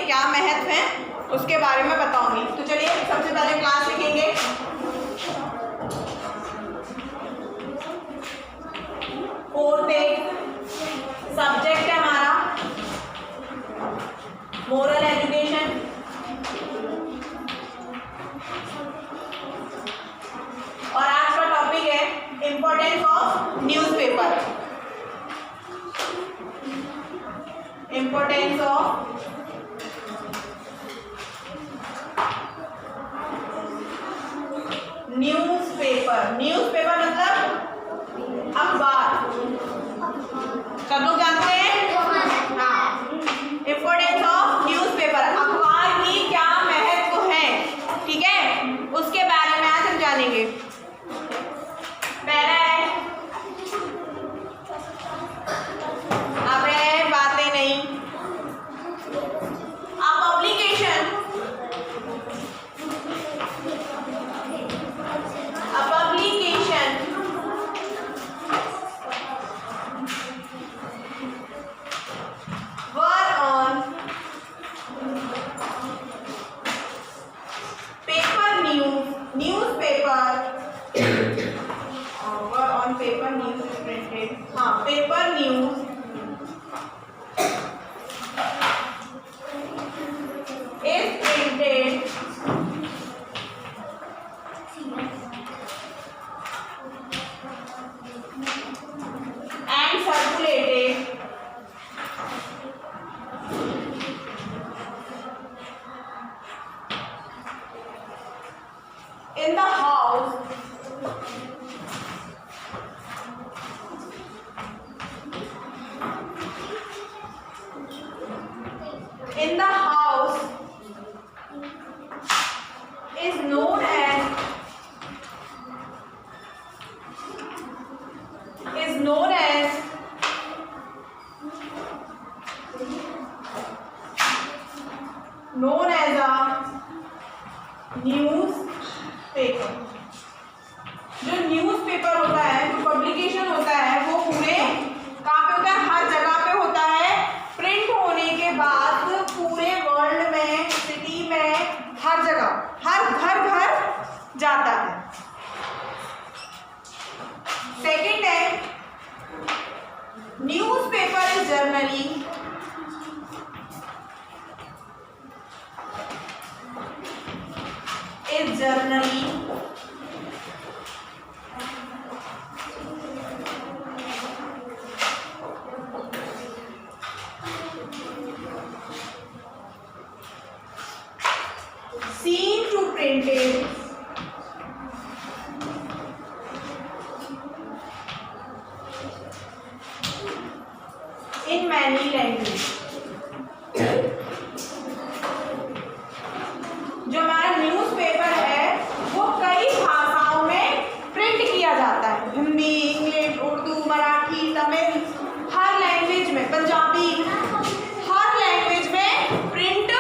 क्या महत्व है उसके बारे में बताऊंगी। तो चलिए सबसे पहले क्लास लिखेंगे। सब्जेक्ट है हमारा मोरल एजुकेशन, और आज का टॉपिक है importance of newspaper. Importance of newspaper. Newspaper मतलब अखबार, सब लोग जानते हैं। हाँ, इंपॉर्टेंस ऑफ न्यूज़पेपर, अखबार की क्या महत्व है, ठीक है, उसके बारे में आज हम जानेंगे। पहला है, अब है बातें नहीं, publication. Paper news is printed. हाँ, paper news is printed and circulated in the house is known as a newspaper. जो न्यूज़पेपर होता है, जो पब्लिकेशन होता है, वो पूरे कहाँ पे होता है, हर जगह पे होता है। प्रिंट होने के बाद पूरे वर्ल्ड में, सिटी में, हर जगह, हर घर जाता है। सेकंड है, newspaper is generally seen to printed in many languages। जो हमारा न्यूज़पेपर है वो कई भाषाओं में प्रिंट किया जाता है, हिंदी, इंग्लिश, उर्दू, मराठी, तमिल, हर लैंग्वेज में, पंजाबी, हर लैंग्वेज में प्रिंट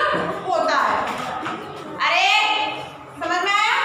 होता है। अरे समझ में आया?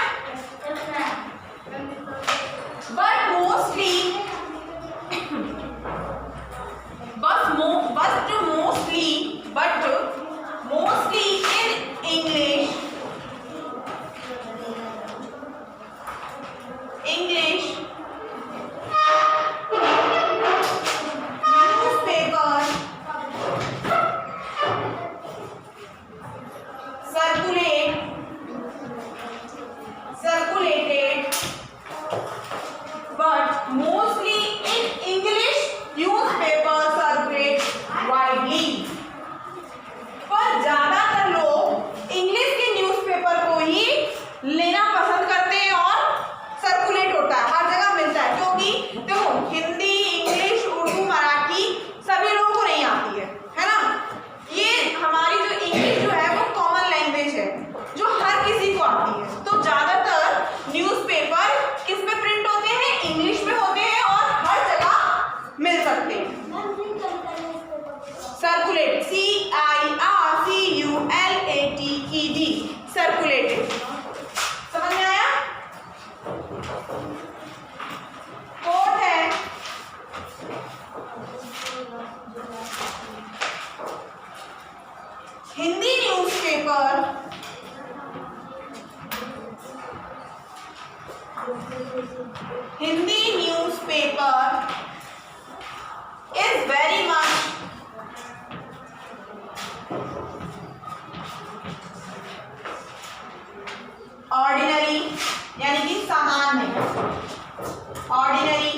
ऑर्डिनरी,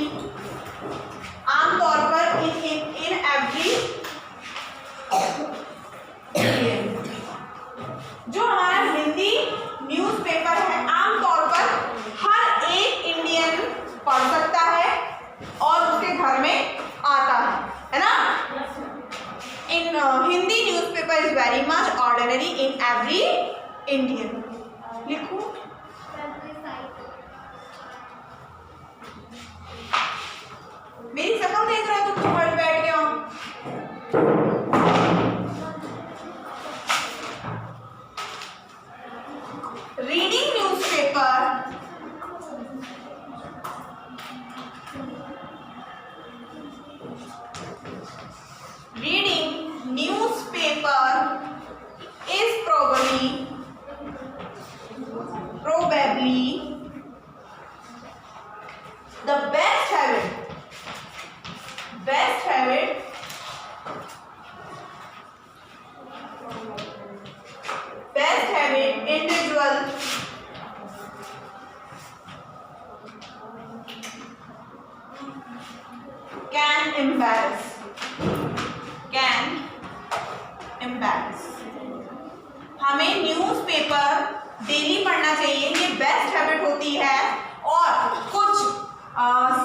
आमतौर पर इन एवरी, जो हमारा हिंदी न्यूज़पेपर है आमतौर पर हर एक इंडियन पढ़ सकता है और उसके घर में आता है ना। In Hindi newspaper is very much ordinary in every Indian. लिखो मेरी शकल देख रहे हो तुम घर बैठ के वहां। Reading newspaper is probably the best habit individual can embarrass. हमें न्यूज़पेपर डेली पढ़ना चाहिए, ये बेस्ट हैबिट होती है। और कुछ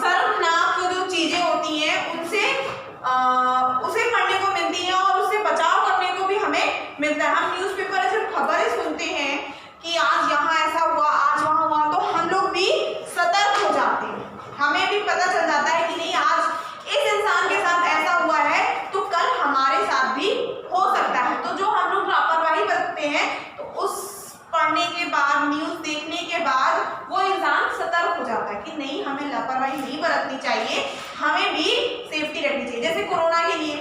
शर्मनाक जो चीजें होती हैं उसे पढ़ने को मिलती हैं और उससे बचाव करने को भी हमें मिलता है। हम न्यूज़पेपर जब खबरें सुनते हैं कि आज यहाँ ऐसा हुआ, आज वहाँ हुआ, तो हम लोग भी सतर्क हो जाते हैं। हमें भी पता चल जाता है कि नहीं आज इस इंसान के साथ ऐसा हुआ है तो कल हमारे साथ भी हो सकता है। तो जो हम लोग लापरवाही बरतते हैं तो उस पढ़ने के बाद, न्यूज़ देखने के बाद वो इंसान सतर्क हो जाता है कि नहीं हमें लापरवाही नहीं बरतनी चाहिए, हमें भी सेफ्टी रखनी चाहिए। जैसे कोरोना के लिए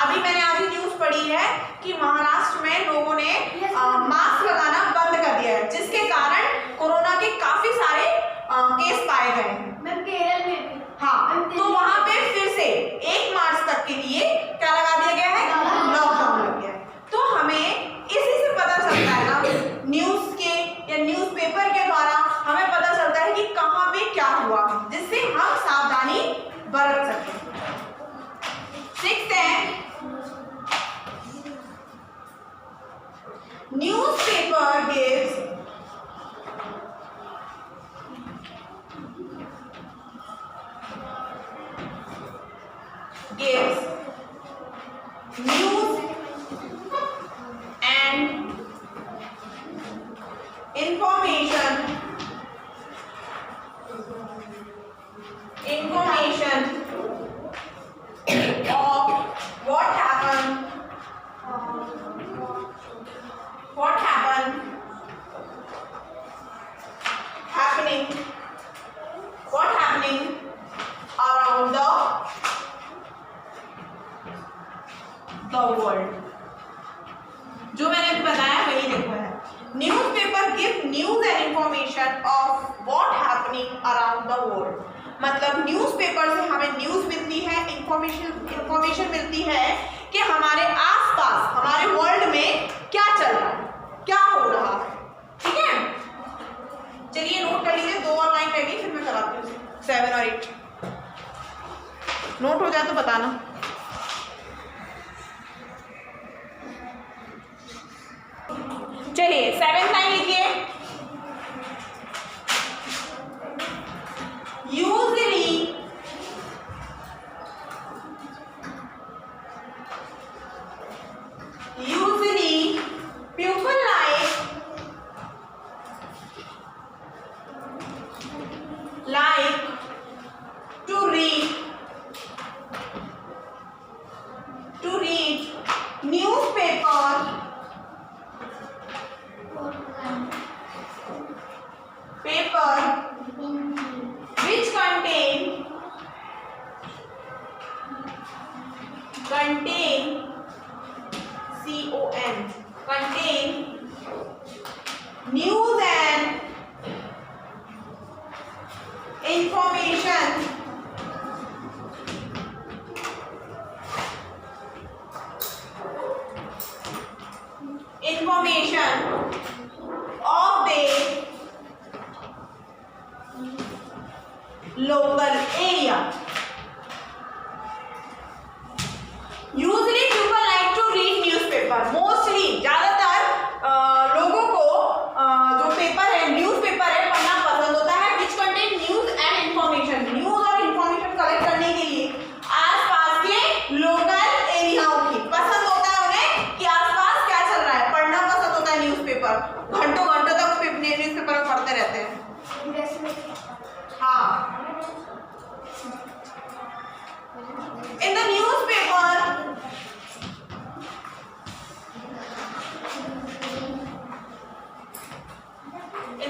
अभी मैंने आज ही न्यूज़ पढ़ी है कि महाराष्ट्र में लोगों ने मास्क लगाना बंद कर दिया है, जिसके कारण कोरोना के काफी सारे केस पाए गए हैं। केरल में हाँ, तो वहां पे फिर से 1 मार्च तक के लिए क्या लगा दिया गया है, लॉकडाउन लग गया है। तो हमें इसी से पता चलता है ना, न्यूज़ के या न्यूज़पेपर के द्वारा हमें पता चलता है कि कहाँ पे क्या हुआ, जिससे हम सावधानी बरत सकते हैं। सीखते हैं newspaper gives news and information of what happened happening around the world। जो मैंने अभी बताया वही लिखा है। Newspaper give news and information of what happening around the world. मतलब न्यूज़पेपर से हमें न्यूज़ मिलती है, इंफॉर्मेशन मिलती है कि हमारे आसपास, हमारे वर्ल्ड में क्या चल रहा है, क्या हो रहा है। ठीक है, चलिए नोट कर लीजिए, 2 और लाइन रह गई, फिर मैं कराती हूँ 7 और 8। नोट हो जाए तो बताना। चलिए 7th लाइन लिखिए। Usually people like to read newspaper local area. Usually people like to read newspaper. Mostly ज़्यादातर लोगों को जो पेपर है न्यूज़पेपर है पढ़ना पसंद होता है, which contain news and information. News और इंफॉर्मेशन कलेक्ट करने के लिए आसपास के लोकल एरियाओं की पसंद होता है उन्हें कि आसपास क्या चल रहा है, पढ़ना पसंद होता है न्यूज़पेपर. घंटों घंटों तक न्यूज़पेपर में पढ़ते रहते हैं. हाँ. In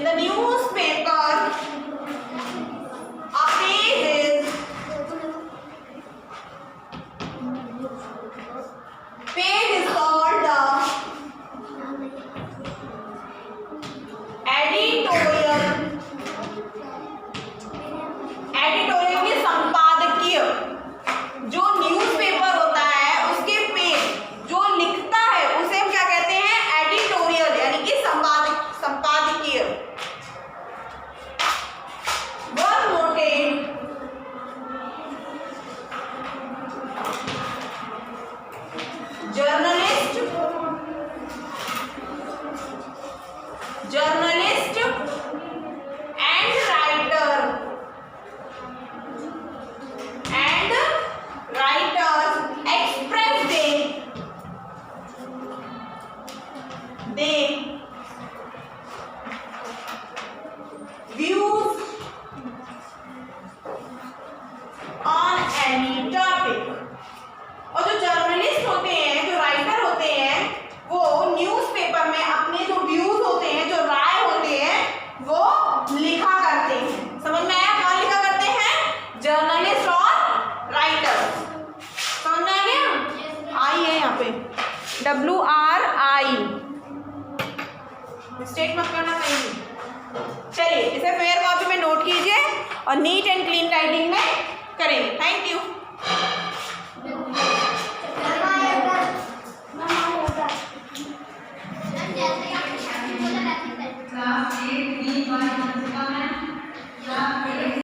the newspaper, a page is called the editorial. Editorial के संपादकीय. जो न्यूज़पेपर होता है उसके पेज जो लिखता है उसे हम क्या कहते हैं? एडिटोरियल, यानी कि संपादकीय. One noted journalist and writers express they views on any topic. और जो जर्नलिस्ट होते हैं, जो राइटर होते हैं, वो न्यूज़पेपर में अपने जो व्यूज होते हैं, जो राय होते हैं, वो लिखा करते हैं. समझ में आया? कौन लिखा करते हैं? जर्नलिस्ट और राइटर. समझ में आ गया? आई है यहाँ पे WRI. मिस्टेक मत करना कहीं. चलिए इसे फेयर कॉपी में नोट कीजिए और नीट एंड क्लीन राइटिंग में करेंगे. Thank you.